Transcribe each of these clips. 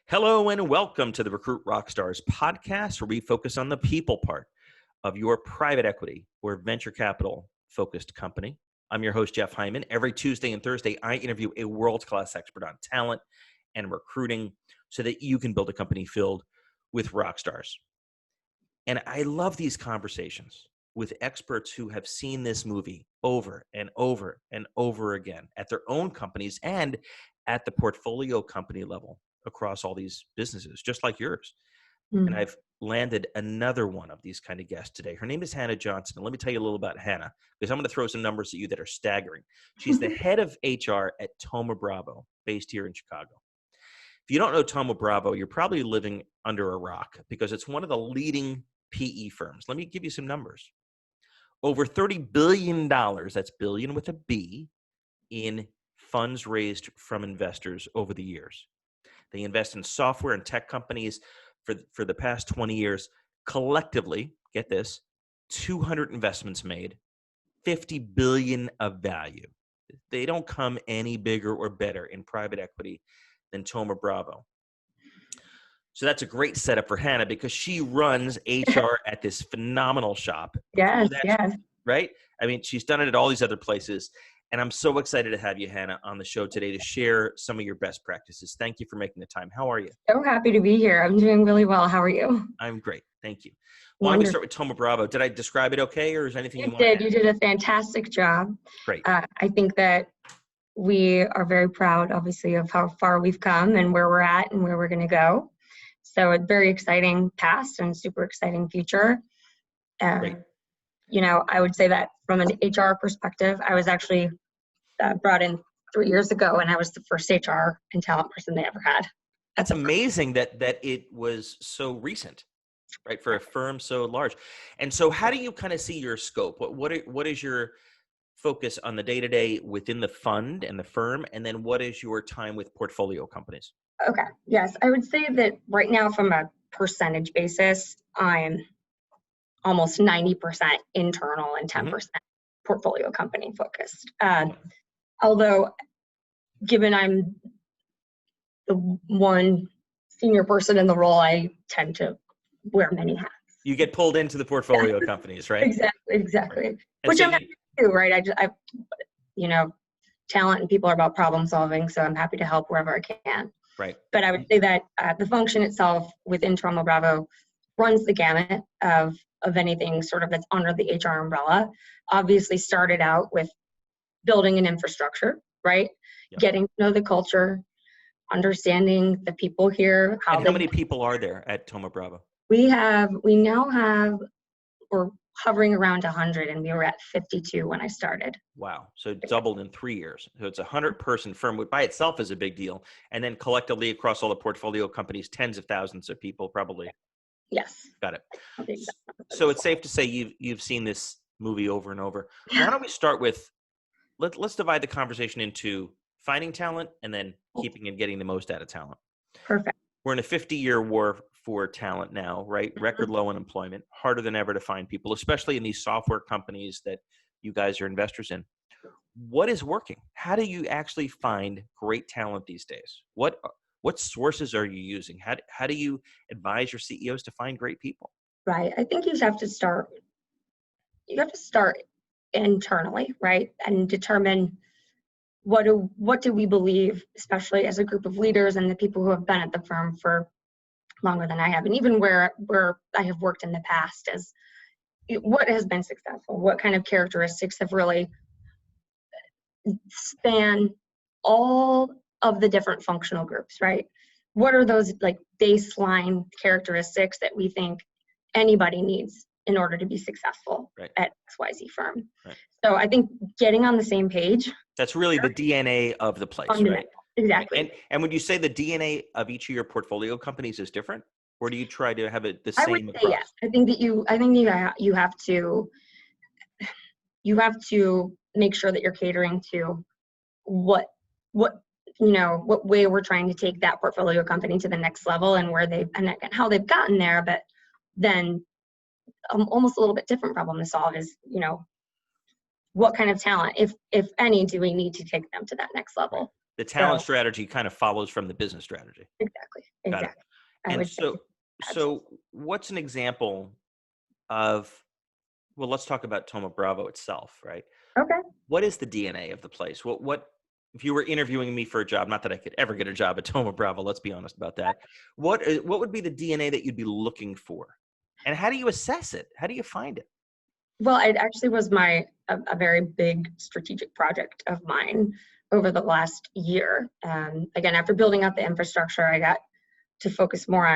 Hello and welcome to the Recruit Rockstars podcast, where we focus on the people part of your private equity or venture capital focused company. I'm your host, Jeff Hyman. Every Tuesday and Thursday, I interview a world-class expert on talent and recruiting so that you can build a company filled with rock stars. And I love these conversations with experts who have seen this movie over and over and over again at their own companies and at the portfolio company level across all these businesses, just like yours. And I've landed another one of these kind of guests today. Her name is Hannah Johnson. And let me tell you a little about Hannah, because I'm going to throw some numbers at you that are staggering. She's the head of HR at Thoma Bravo, based here in Chicago. If you don't know Thoma Bravo, you're probably living under a rock, because it's one of the leading PE firms. Let me give you some numbers. Over $30 billion, that's billion with a B, in funds raised from investors over the years. They invest in software and tech companies for the past 20 years. Collectively, get this, 200 investments made, 50 billion of value. They don't come any bigger or better in private equity than Thoma Bravo. So that's a great setup for Hannah, because she runs HR at this phenomenal shop. Yes. Right? I mean, she's done it at all these other places. And I'm so excited to have you, Hannah, on the show today to share some of your best practices. Thank you for making the time. How are you? So happy to be here. I'm doing really well. How are you? I'm great. Thank you. Why don't we start with Thoma Bravo? Did I describe it okay, or is there anything you want to add? You did a fantastic job. Great. I think that we are very proud, obviously, of how far we've come and where we're at and where we're going to go. So a very exciting past and super exciting future. Great. You know, I would say that from an HR perspective, I was actually brought in 3 years ago, and I was the first HR and talent person they ever had. That's amazing that it was so recent, right, for a firm so large. And so how do you kind of see your scope? What is your focus on the day-to-day within the fund and the firm? And then what is your time with portfolio companies? Okay. Yes. I would say that right now, from a percentage basis, I'm almost 90% internal and 10% portfolio company focused. Although, given I'm the one senior person in the role, I tend to wear many hats. You get pulled into the portfolio companies, right? Exactly. Right. Which I'm happy to do, right? Talent and people are about problem solving, so I'm happy to help wherever I can. Right. But I would say that the function itself within Thoma Bravo runs the gamut of anything sort of that's under the HR umbrella. Obviously started out with building an infrastructure, right? Yep. Getting to know the culture, understanding the people here. How many people are there at Thoma Bravo? We're hovering around 100, and we were at 52 when I started. Wow. So doubled in 3 years. So it's a 100-person firm, which by itself is a big deal. And then collectively across all the portfolio companies, tens of thousands of people probably. Yes. Got it. So it's safe to say you've seen this movie over and over. Why don't we start with, let's divide the conversation into finding talent and then keeping and getting the most out of talent. Perfect. We're in a 50-year war for talent now, right? Record low unemployment, harder than ever to find people, especially in these software companies that you guys are investors in. What is working? How do you actually find great talent these days? What sources are you using? How do you advise your CEOs to find great people? Right. I think you have to start internally, right? And determine what do we believe, especially as a group of leaders and the people who have been at the firm for longer than I have, and even where I have worked in the past, as what has been successful, what kind of characteristics have really span all of the different functional groups, right? What are those like baseline characteristics that we think anybody needs in order to be successful at XYZ firm? Right. So I think getting on the same page. That's really the DNA of the place, right? Exactly. And would you say the DNA of each of your portfolio companies is different, or do you try to have it the same? I would say yes. I think you have to make sure that you're catering to what way we're trying to take that portfolio company to the next level, and how they've gotten there. But then almost a little bit different problem to solve is, what kind of talent, if any, do we need to take them to that next level? The talent strategy kind of follows from the business strategy. Got it. exactly. I And would say so what's an example of, well, let's talk about Thoma Bravo itself, right? okay. What is the DNA of the place? What if you were interviewing me for a job, not that I could ever get a job at Thoma Bravo, let's be honest about that. What would be the DNA that you'd be looking for? And how do you assess it? How do you find it? Well, it actually was a very big strategic project of mine over the last year. Again, after building out the infrastructure, I got to focus more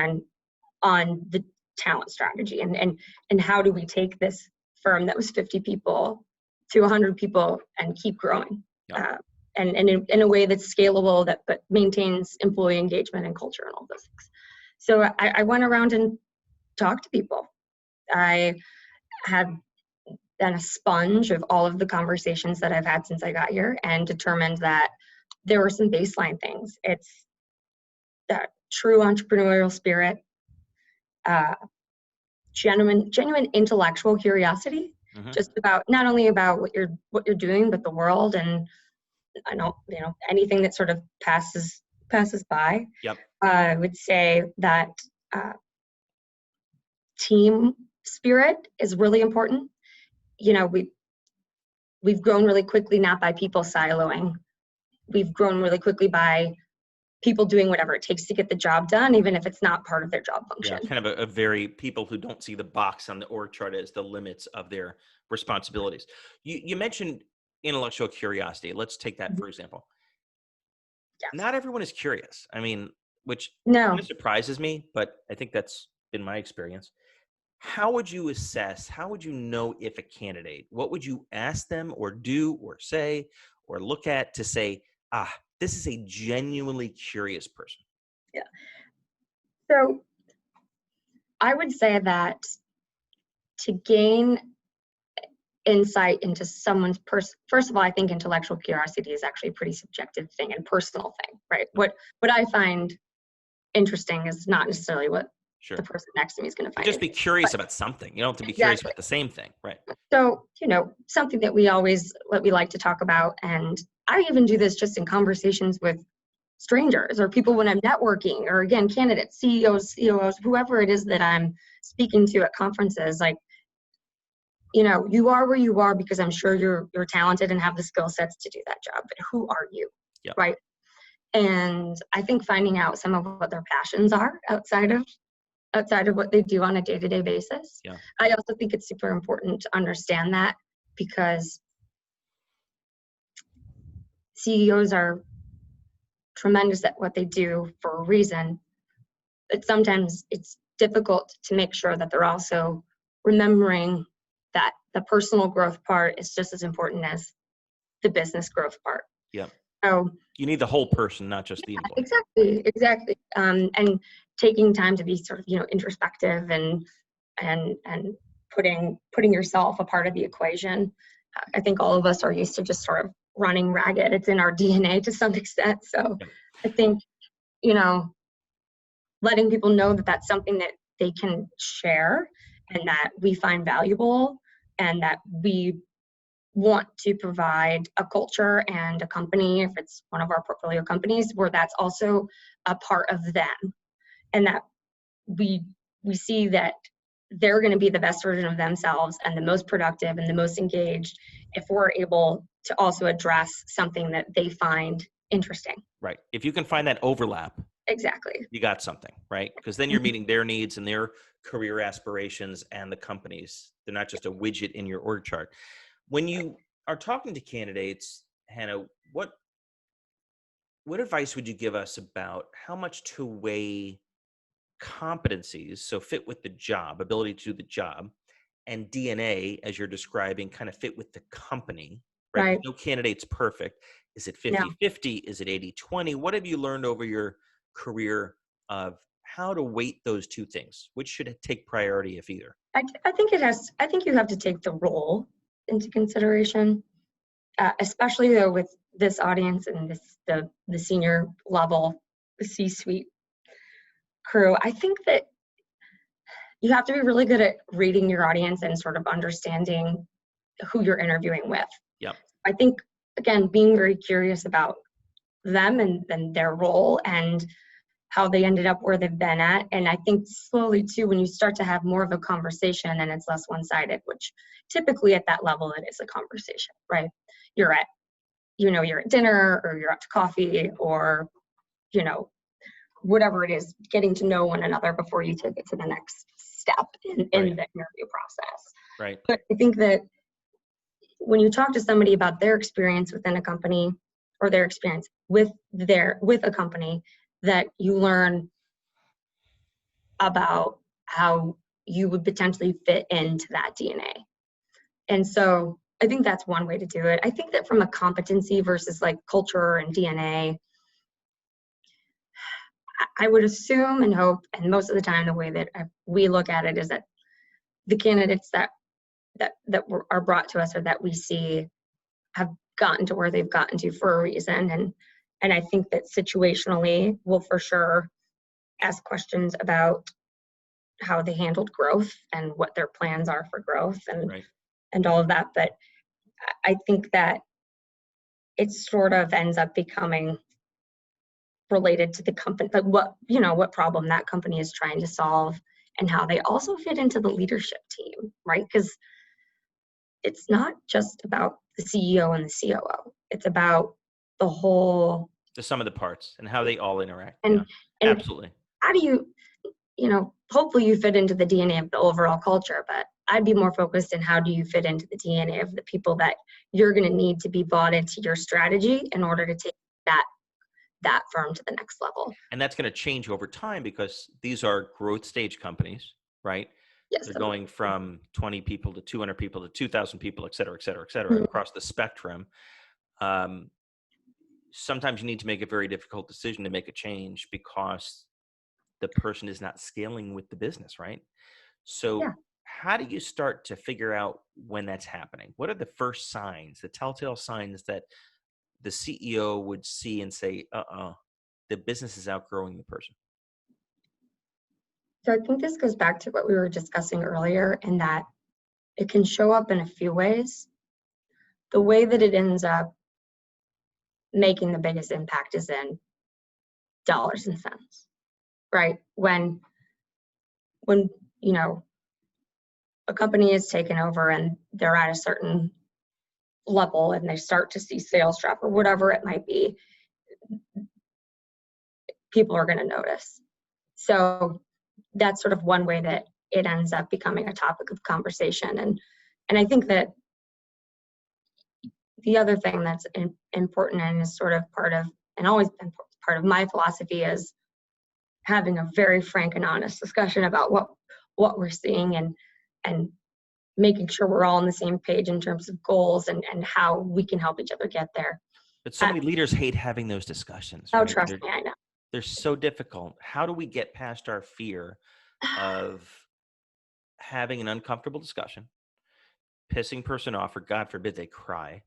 on the talent strategy and how do we take this firm that was 50 people to 100 people and keep growing, Yeah. and in a way that's scalable, but maintains employee engagement and culture and all those things. So I went around and talked to people. I had been a sponge of all of the conversations that I've had since I got here and determined that there were some baseline things. It's that true entrepreneurial spirit, genuine intellectual curiosity, Mm-hmm. just about not only about what you're doing, but the world, and I don't, anything that sort of passes by. Yep. I would say that team spirit is really important. We've grown really quickly, not by people siloing. We've grown really quickly by people doing whatever it takes to get the job done, even if it's not part of their job function. Yeah, kind of a very people who don't see the box on the org chart as the limits of their responsibilities. You mentioned intellectual curiosity. Let's take that for example. Yes. Not everyone is curious. I mean, which No. kind of surprises me, but I think that's been my experience. How would you assess, how would you know if a candidate, what would you ask them or do or say or look at to say, this is a genuinely curious person? Yeah. So I would say that to gain insight into someone's first of all, I think intellectual curiosity is actually a pretty subjective thing and personal thing, right? What I find interesting is not necessarily what the person next to me is going to find. Just be curious about something. You don't have to be curious about the same thing, right? So, something that we like to talk about, and I even do this just in conversations with strangers or people when I'm networking, or again, candidates, CEOs, COOs, whoever it is that I'm speaking to at conferences. Like, you are where you are because I'm sure you're talented and have the skill sets to do that job, but who are you? Yep. Right? And I think finding out some of what their passions are outside of what they do on a day-to-day basis. Yeah. I also think it's super important to understand that, because CEOs are tremendous at what they do for a reason, but sometimes it's difficult to make sure that they're also remembering that the personal growth part is just as important as the business growth part. Yeah. So you need the whole person, not just the employee. Exactly. And taking time to be sort of, introspective and putting yourself a part of the equation. I think all of us are used to just sort of running ragged. It's in our DNA to some extent. So Yeah. I think, letting people know that that's something that they can share and that we find valuable, and that we want to provide a culture and a company, if it's one of our portfolio companies, where that's also a part of them, and that we see that they're going to be the best version of themselves and the most productive and the most engaged if we're able to also address something that they find interesting. Right. If you can find that overlap, exactly, you got something, right? Because then you're meeting their needs and their career aspirations and the companies. They're not just a widget in your org chart. When you are talking to candidates, Hannah, what advice would you give us about how much to weigh competencies, so fit with the job, ability to do the job, and DNA, as you're describing, kind of fit with the company, right? No candidate's perfect. Is it 50-50? Is it 80-20? What have you learned over your career of how to weight those two things? Which should take priority, if either? I think you have to take the role into consideration, especially though with this audience and the senior level, the C-suite crew. I think that you have to be really good at reading your audience and sort of understanding who you're interviewing with. Yep. I think, again, being very curious about them and their role, and how they ended up where they've been at. And I think slowly too, when you start to have more of a conversation and it's less one-sided, which typically at that level, it is a conversation, right? You're at dinner, or you're out to coffee, or, whatever it is, getting to know one another before you take it to the next step in the interview process. Right. But I think that when you talk to somebody about their experience within a company, or their experience with a company, that you learn about how you would potentially fit into that DNA. And so I think that's one way to do it. I think that from a competency versus like culture and DNA, I would assume and hope, and most of the time the way that we look at it is that the candidates that are brought to us, or that we see, have gotten to where they've gotten to for a reason. And I think that situationally we'll for sure ask questions about how they handled growth and what their plans are for growth and all of that. But I think that it sort of ends up becoming related to the company, like what problem that company is trying to solve, and how they also fit into the leadership team, right? Because it's not just about the CEO and the COO. It's about the whole, the sum of the parts and how they all interact. And absolutely. How do you, hopefully you fit into the DNA of the overall culture, but I'd be more focused in how do you fit into the DNA of the people that you're going to need to be bought into your strategy in order to take that firm to the next level. And that's going to change over time, because these are growth stage companies, right? Yes. They're going from 20 people to 200 people to 2,000 people, et cetera, across the spectrum. Sometimes you need to make a very difficult decision to make a change because the person is not scaling with the business, right? So how do you start to figure out when that's happening? What are the first signs, the telltale signs that the CEO would see and say, the business is outgrowing the person? So I think this goes back to what we were discussing earlier, in that it can show up in a few ways. The way that it ends up making the biggest impact is in dollars and cents, right? When a company is taken over and they're at a certain level and they start to see sales drop or whatever it might be, people are going to notice. So that's sort of one way that it ends up becoming a topic of conversation. And I think that the other thing that's important and is sort of part of, and always been part of my philosophy, is having a very frank and honest discussion about what we're seeing, and making sure we're all on the same page in terms of goals and how we can help each other get there. But so many leaders hate having those discussions. Oh, right? trust me, I know. They're so difficult. How do we get past our fear of having an uncomfortable discussion, pissing person off, or God forbid they cry?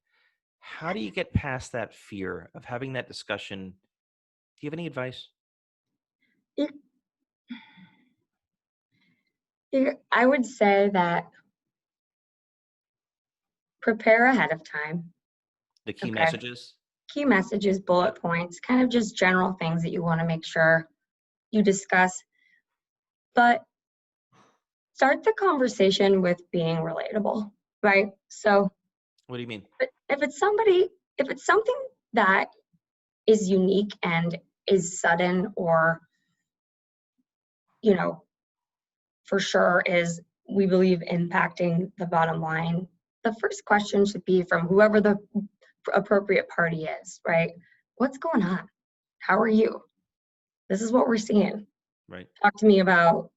How do you get past that fear of having that discussion? Do you have any advice? I would say that prepare ahead of time. The key messages? Key messages, bullet points, kind of just general things that you want to make sure you discuss. But start the conversation with being relatable, right? So what do you mean? If it's something that is unique and is sudden, or, for sure is, we believe, impacting the bottom line, the first question should be from whoever the appropriate party is, right? What's going on? How are you? This is what we're seeing. Right. Talk to me about,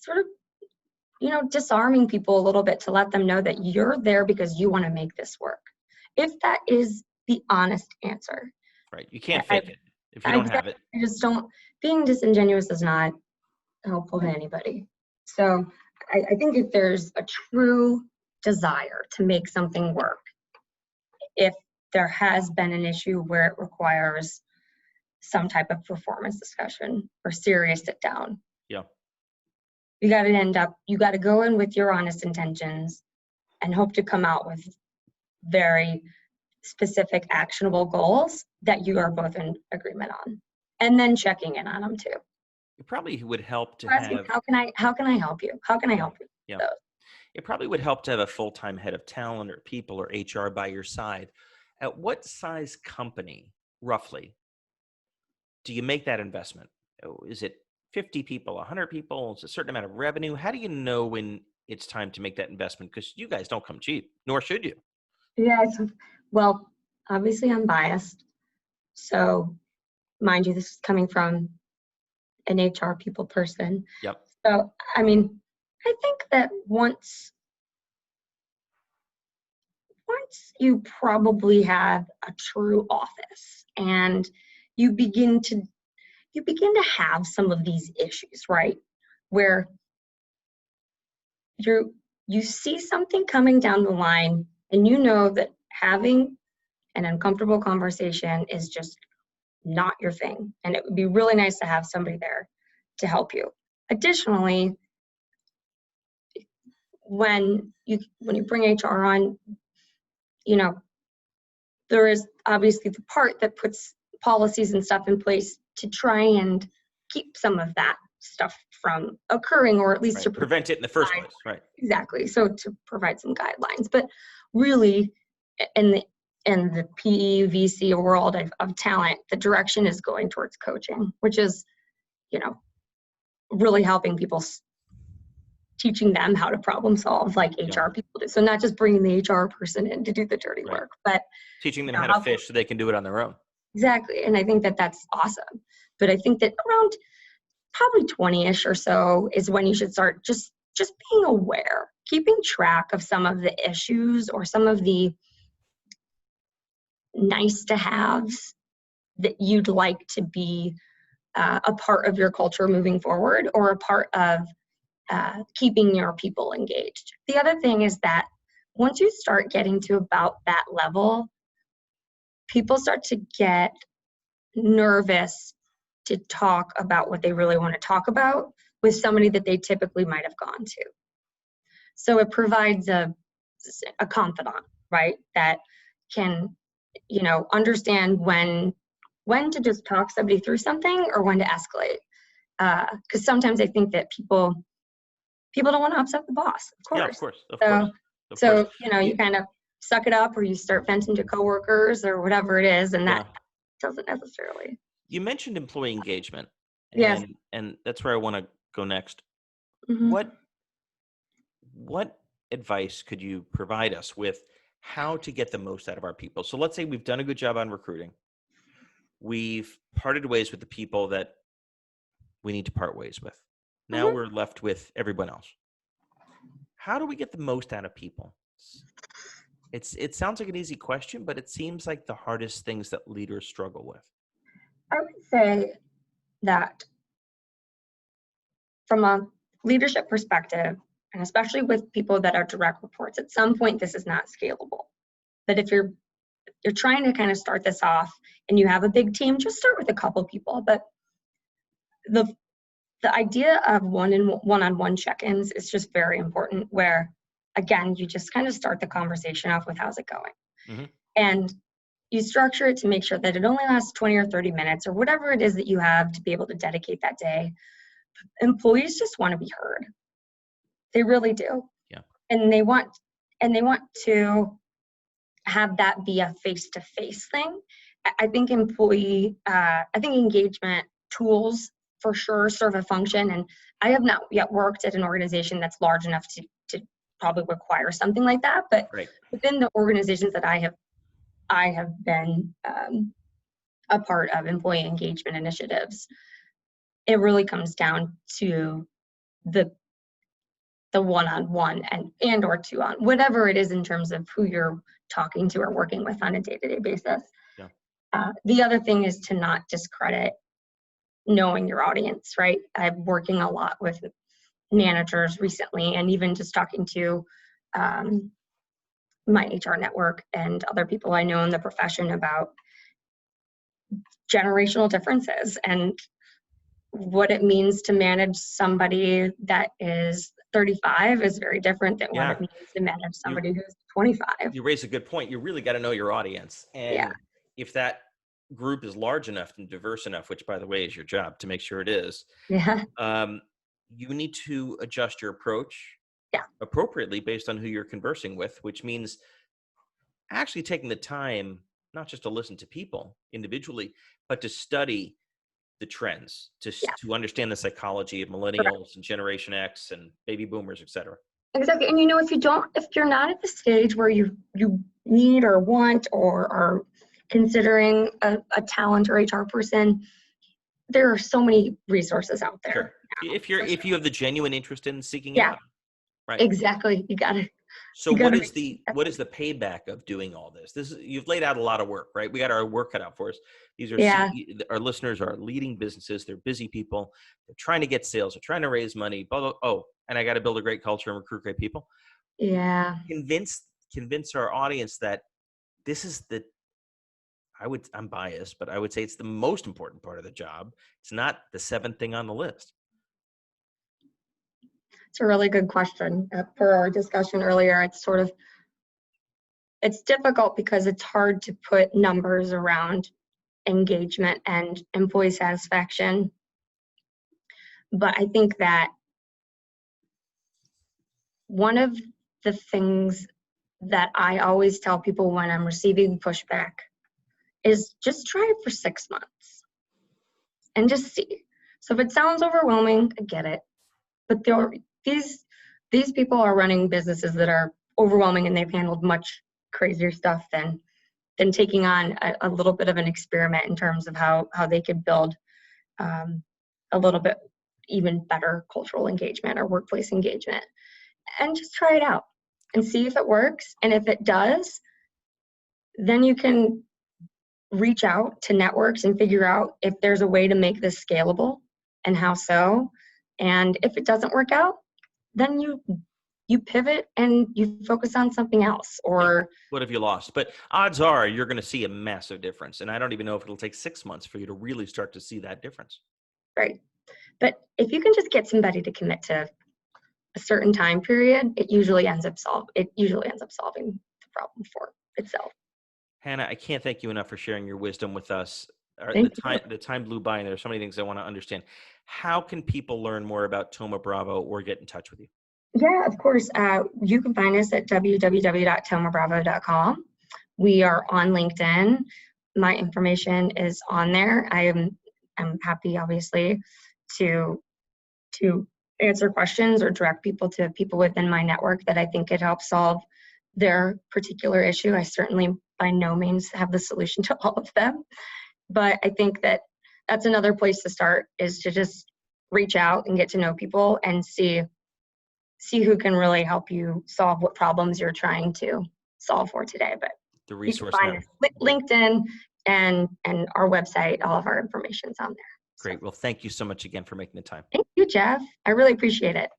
sort of, disarming people a little bit, to let them know that you're there because you want to make this work. If that is the honest answer. Right. You can't fake it if you don't have it. I just don't, being disingenuous is not helpful to anybody. So I think if there's a true desire to make something work, if there has been an issue where it requires some type of performance discussion or serious sit down, you got to go in with your honest intentions and hope to come out with very specific actionable goals that you are both in agreement on, and then checking in on them too. It probably would help to Asking, have, how can I help you? How can I help you? yeah. So, It probably would help to have a full-time head of talent or people or HR by your side. At what size company, roughly, do you make that investment? Is it 50 people, 100 people? Is it a certain amount of revenue? How do you know when it's time to make that investment? Because you guys don't come cheap, nor should you. yeah, well, obviously I'm biased. So mind you, this is coming from an HR people person. Yep. So, I mean, I think that once you probably have a true office and you begin to have some of these issues, right? Where you see something coming down the line and you know that having an uncomfortable conversation is just not your thing. And it would be really nice to have somebody there to help you. Additionally, when you bring HR on, you know, there is obviously the part that puts policies and stuff in place to try and keep some of that stuff from occurring, or at least to prevent it in the first place. Right. Exactly. So to provide some guidelines, but really in the PE VC world of talent, the direction is going towards coaching, which is, you know, really helping people, teaching them how to problem solve like HR people do. So not just bringing the HR person in to do the dirty work, but teaching them how to fish so they can do it on their own. Exactly. And I think that that's awesome. But I think that around probably 20-ish or so is when you should start just being aware, keeping track of some of the issues or some of the nice to haves that you'd like to be a part of your culture moving forward, or a part of keeping your people engaged. The other thing is that once you start getting to about that level, people start to get nervous to talk about what they really want to talk about with somebody that they typically might have gone to. So it provides a confidant, right, that can, you know, understand when to just talk somebody through something or when to escalate. Because sometimes I think that people don't want to upset the boss, of course. Yeah, of course. So you know, you kind of suck it up, or you start venting to coworkers or whatever it is, and that doesn't necessarily. You mentioned employee engagement. Yes. And that's where I want to go next. Mm-hmm. What advice could you provide us with how to get the most out of our people? So let's say we've done a good job on recruiting. We've parted ways with the people that we need to part ways with. Now we're left with everyone else. How do we get the most out of people? It sounds like an easy question, but it seems like the hardest things that leaders struggle with. I would say that from a leadership perspective, and especially with people that are direct reports, at some point this is not scalable. But if you're trying to kind of start this off and you have a big team, just start with a couple people. But the idea of one-on-one check-ins is just very important, where again, you just kind of start the conversation off with how's it going. Mm-hmm. And you structure it to make sure that it only lasts 20 or 30 minutes or whatever it is that you have to be able to dedicate that day. Employees just want to be heard. They really do. Yeah. And they want to have that be a face-to-face thing. I think engagement tools for sure serve a function. And I have not yet worked at an organization that's large enough to probably require something like that. But within the organizations that I have been a part of, employee engagement initiatives, it really comes down to the one-on-one and or two-on, whatever it is in terms of who you're talking to or working with on a day-to-day basis. Yeah. The other thing is to not discredit knowing your audience, right? I'm working a lot with managers recently, and even just talking to my HR network and other people I know in the profession about generational differences and what it means to manage somebody that is 35 is very different than what Yeah. it means to manage somebody who's 25. You raise a good point. You really got to know your audience. Yeah. And if that group is large enough and diverse enough, which by the way is your job to make sure it is, Yeah. you need to adjust your approach Yeah. appropriately based on who you're conversing with, which means actually taking the time, not just to listen to people individually, but to study the trends, Yeah. to understand the psychology of millennials and Generation X and baby boomers, et cetera. Exactly. And if you're not at the stage where you need or want or are considering a talent or HR person, there are so many resources out there. Sure. If you have the genuine interest in seeking Yeah. out. Right. Exactly. You got to. So what is the payback of doing all this? You've laid out a lot of work, right? We got our work cut out for us. These are our listeners are leading businesses. They're busy people. They're trying to get sales. They're trying to raise money. Blah, blah, oh, and I got to build a great culture and recruit great people. Yeah. Convince our audience that this is I'm biased, but I would say it's the most important part of the job. It's not the seventh thing on the list. It's a really good question. Per our discussion earlier, it's difficult because it's hard to put numbers around engagement and employee satisfaction. But I think that one of the things that I always tell people when I'm receiving pushback is just try it for 6 months and just see. So if it sounds overwhelming, I get it. But these people are running businesses that are overwhelming, and they've handled much crazier stuff than taking on a little bit of an experiment in terms of how they could build a little bit even better cultural engagement or workplace engagement. And just try it out and see if it works. And if it does, then you can reach out to networks and figure out if there's a way to make this scalable and how so. And if it doesn't work out, then you pivot and you focus on something else. Or what have you lost? But odds are you're going to see a massive difference. And I don't even know if it'll take 6 months for you to really start to see that difference. Right. But if you can just get somebody to commit to a certain time period, it usually ends up solving the problem for itself. Hannah, I can't thank you enough for sharing your wisdom with us. The time blew by, and there are so many things I want to understand. How can people learn more about Thoma Bravo or get in touch with you? Yeah, of course. You can find us at www.thomabravo.com. We are on LinkedIn. My information is on there. I'm happy, obviously, to answer questions or direct people to people within my network that I think could help solve their particular issue. I certainly by no means have the solution to all of them, but I think that that's another place to start, is to just reach out and get to know people and see who can really help you solve what problems you're trying to solve for today. But the resource you can find LinkedIn and our website. All of our information's on there. Great. Well, thank you so much again for making the time. Thank you, Jeff. I really appreciate it.